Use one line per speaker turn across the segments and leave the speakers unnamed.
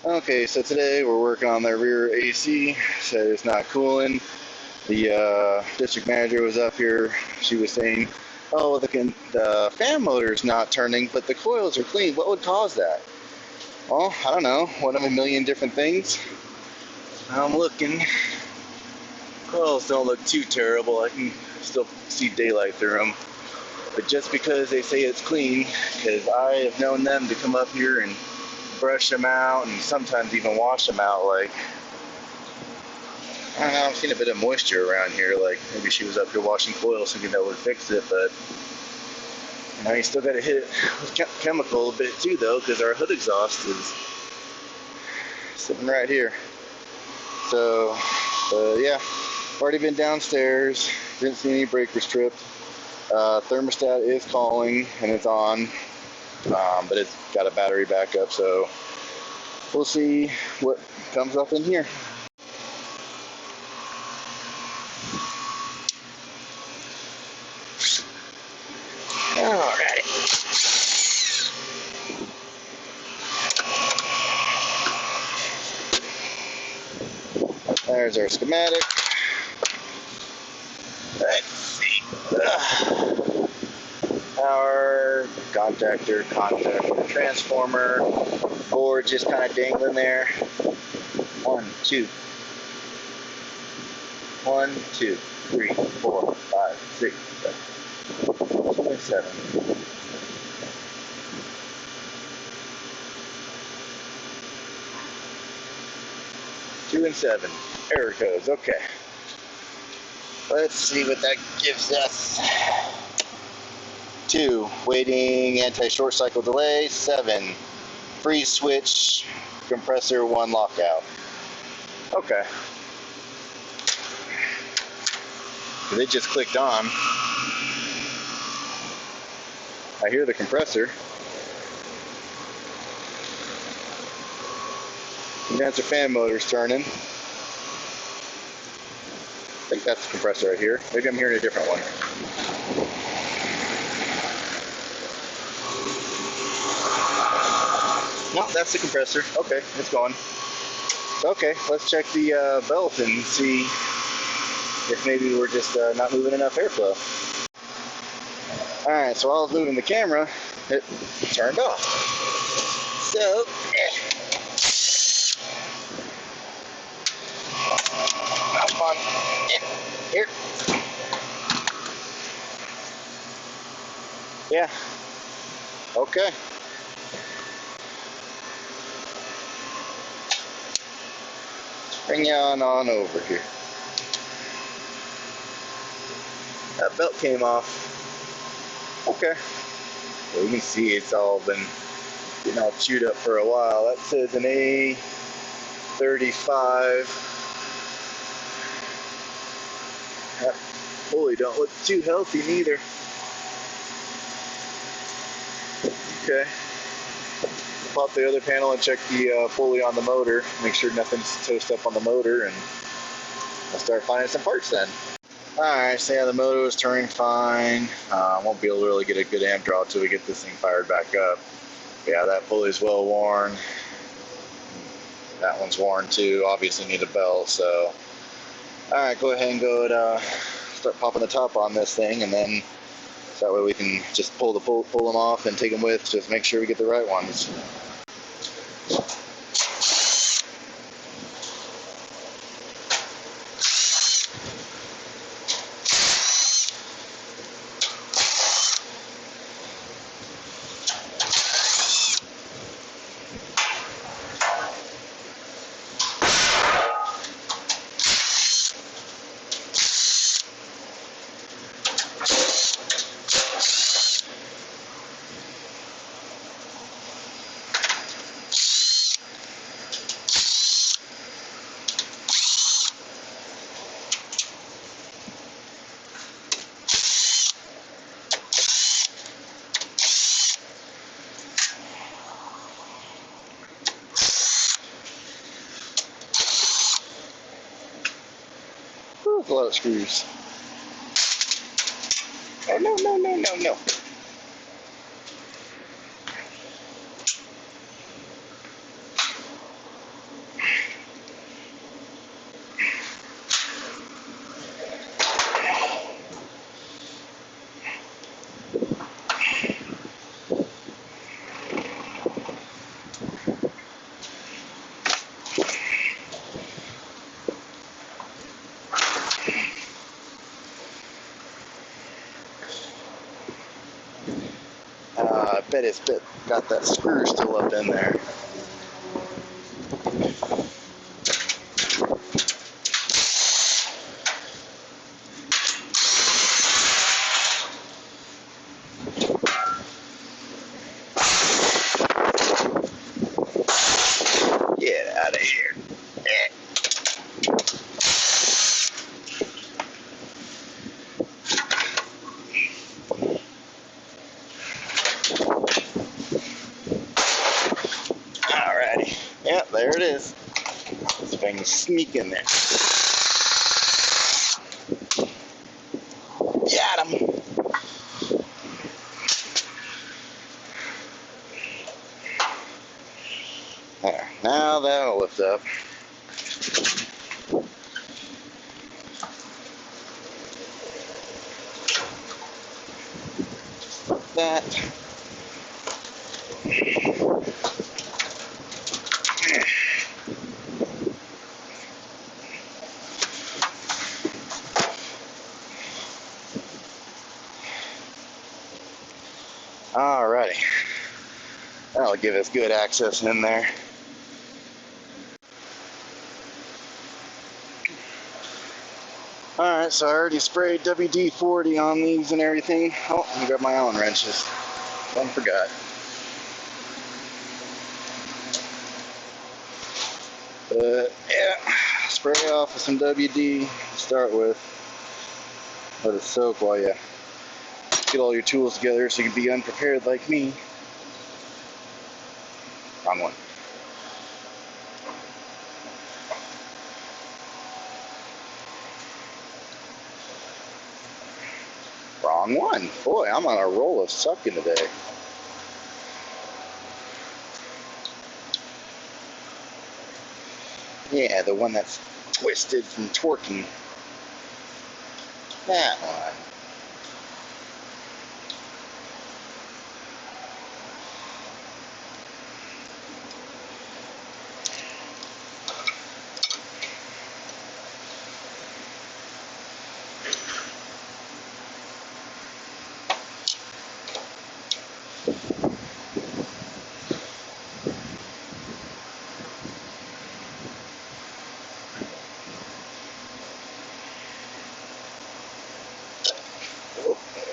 Okay, so today we're working on the rear AC. Said it's not cooling. The district manager was up here. She was saying, "Oh, the fan motor is not turning, but the coils are clean. What would cause that?" Well, I don't know. One of a million different things. I'm looking. Coils don't look too terrible. I can still see daylight through them. But just because they say it's clean, because I have known them to come up here and brush them out and sometimes even wash them out. Like, I don't know, I've seen a bit of moisture around here. Like maybe she was up here washing coils thinking that would fix it, but you still got to hit it with chemical a bit too, though, because our hood exhaust is sitting right here. So, yeah, already been downstairs. Didn't see any breakers tripped. Thermostat is calling and it's on, but it's got a battery backup, so we'll see what comes up in here. Alright. There's our schematic. Let's see. Power, contactor, transformer, board just kind of dangling there. 1, 2, 3, 4, 5, 6, 7. 2 and 7. Error codes. Okay. Let's see what that gives us. 2, waiting anti-short cycle delay. 7, freeze switch, compressor 1 lockout. Okay. They just clicked on. I hear the compressor. Condenser fan motor's turning. I think that's the compressor right here. Maybe I'm hearing a different one. No, that's the compressor. Okay, it's going. Okay, let's check the belt and see if maybe we're just not moving enough airflow. Alright, so while I was moving the camera, it turned off. So, come on, here. Yeah, okay. Bring you on over here. That belt came off. Okay. Well, you can see it's all been getting all chewed up for a while. That says an A35. That pulley don't look too healthy neither. Okay. Pop the other panel and check the pulley on the motor. Make sure nothing's toast up on the motor, and I'll start finding some parts then. Alright, so yeah, the motor is turning fine. Won't be able to really get a good amp draw until we get this thing fired back up. But yeah, that pulley's well worn. That one's worn too. Obviously need a belt, so. Alright, go ahead and start popping the top on this thing, and then so that way we can just pull them off and take them with, just make sure we get the right ones. Whew, a lot of screws. Oh, no, no, no, no, no. bet it's got that screw still up in there. Get out of here. Alrighty. Yep, there it is. Let's see if I can sneak in there. Got him. There. Now that'll lift up. That. Alrighty. That'll give us good access in there. Alright, so I already sprayed WD-40 on these and everything. Oh, let me grab my Allen wrenches. One forgot. But yeah, spray off with some WD to start with. Let it soak while you get all your tools together so you can be unprepared like me. Wrong one. Wrong one. Boy, I'm on a roll of sucking today. Yeah, the one that's twisted from torquing. That one.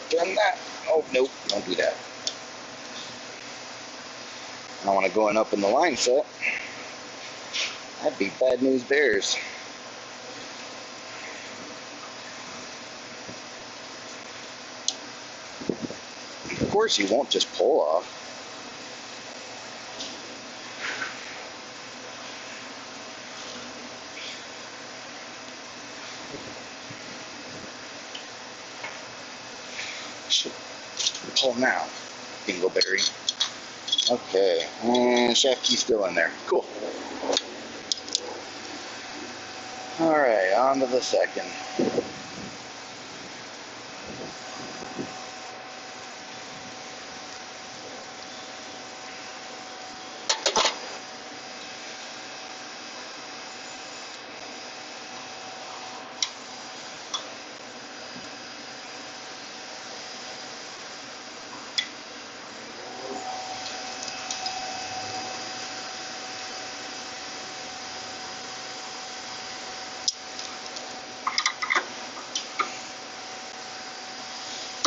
Done that. Oh, nope, don't do that. I don't want to go up in the line set. That'd be bad news bears. Of course, you won't just pull off. Should pull now. Dingleberry. Okay, and shaft key's still in there. Cool. Alright, on to the second.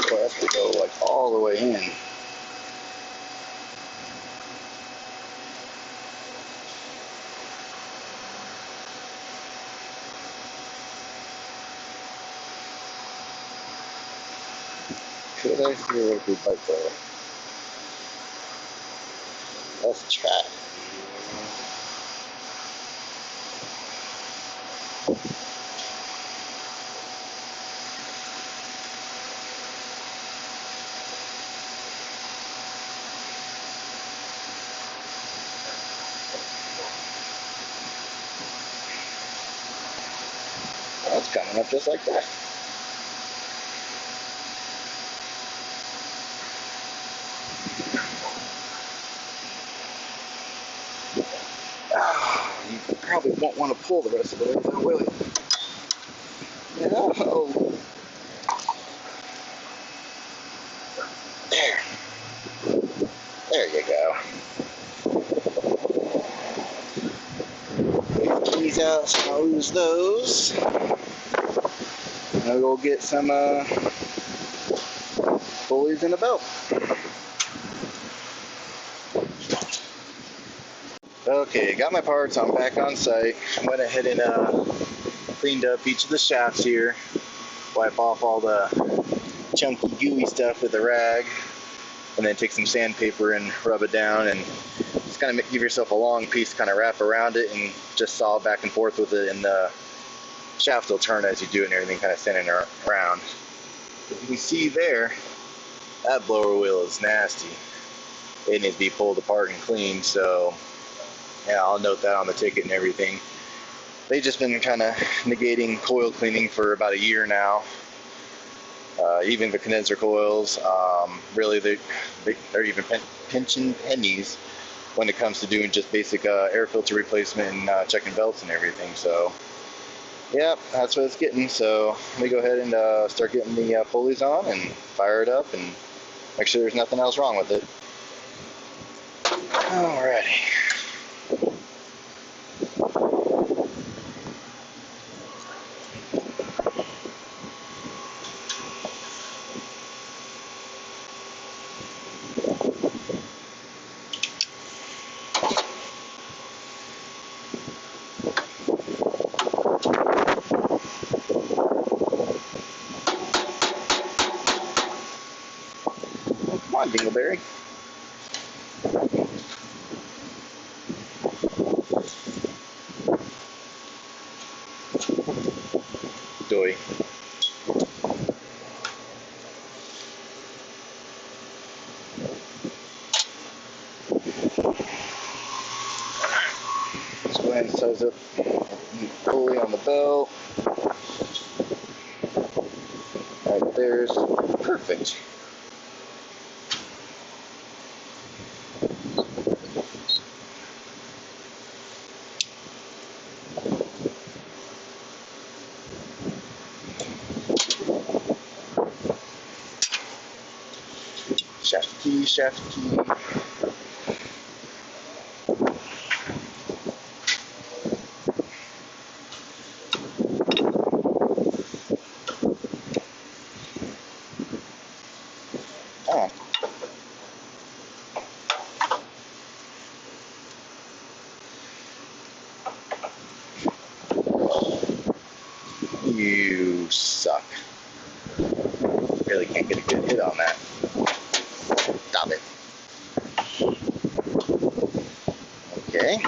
So I have to go like all the way in. Could I theoretically bite though? Let's try. That's coming up just like that. You probably won't want to pull the rest of it out, will you? No. There. There you go. Get the keys out so I don't lose those. I'll go get some pulleys and a belt. Okay, got my parts. I'm back on site. Went ahead and cleaned up each of the shafts here. Wipe off all the chunky, gooey stuff with a rag, and then take some sandpaper and rub it down, and just kind of give yourself a long piece, kind of wrap around it, and just saw back and forth with it, and the shaft will turn as you do it, and everything kind of spinning around. As you can see there, that blower wheel is nasty. It needs to be pulled apart and cleaned, so yeah, I'll note that on the ticket and everything. They've just been kind of negating coil cleaning for about a year now. Even the condenser coils, really they're even pinching pennies when it comes to doing just basic air filter replacement and checking belts and everything. So yeah, that's what it's getting. So let me go ahead and start getting the pulleys on and fire it up and make sure there's nothing else wrong with it. Alrighty. Come on, Dingleberry. Doy. Let's go ahead and size up the pulley on the belt. Right there's perfect. Shaft key, shaft key. Oh. You suck. Really can't get a good hit on that. Stop it. Okay.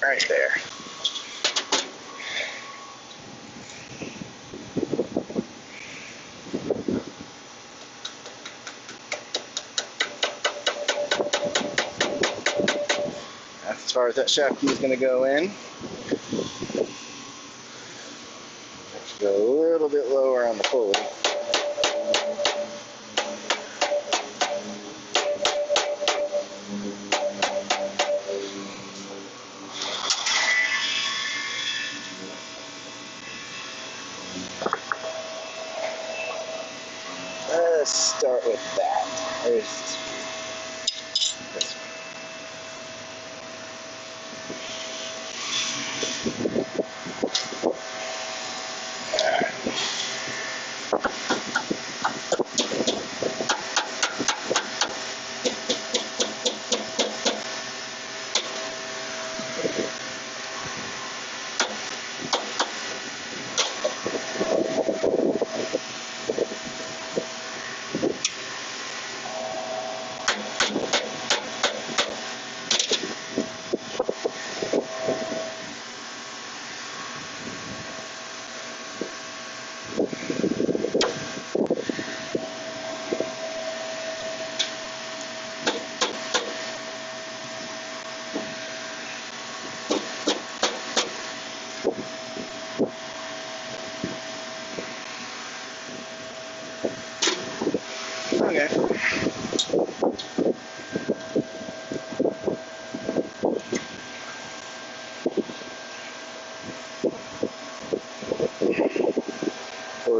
Right there. That's as far as that shaft key is going to go in. Let's go a little bit lower on the pulley. Let's start with that. There's this one.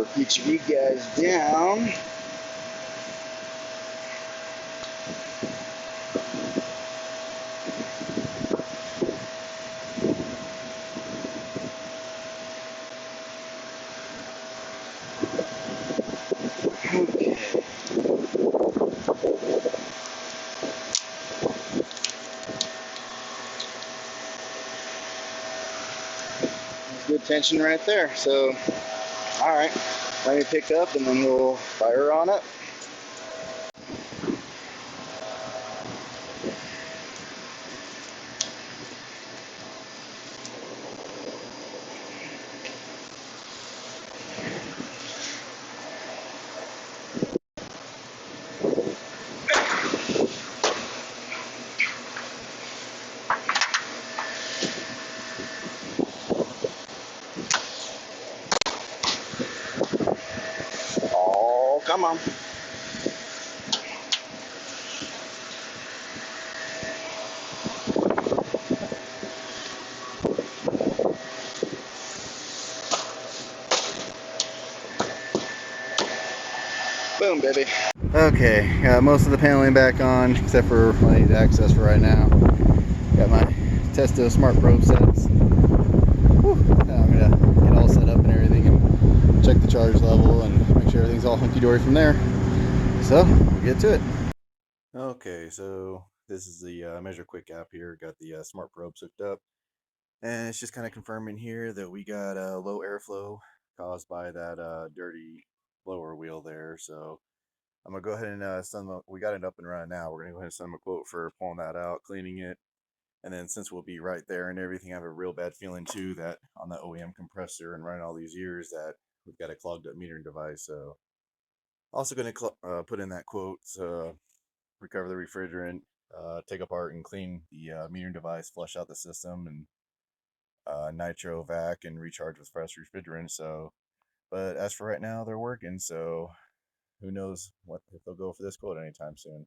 for each of you guys down. Okay. Good tension right there. So, all right, let me pick up and then we'll fire on up. Oh, come on. Boom, baby. Okay, got most of the paneling back on, except for what I need access for right now. Got my Testo Smart Probe sets. Whew. Now I'm gonna get all set up and everything and check the charge level and make sure everything's all hunky-dory from there. So, we'll get to it. Okay, so this is the Measure Quick app here. Got the Smart Probes hooked up. And it's just kind of confirming here that we got low airflow caused by that dirty blower wheel there. So I'm going to go ahead and send them, we got it up and running now. We're going to go ahead and send them a quote for pulling that out, cleaning it. And then since we'll be right there and everything, I have a real bad feeling too that on the OEM compressor and running all these years that we've got a clogged up metering device. So also going to put in that quote, recover the refrigerant, take apart and clean the metering device, flush out the system, and nitro vac and recharge with fresh refrigerant. So, but as for right now, they're working. So who knows what if they'll go for this quote anytime soon.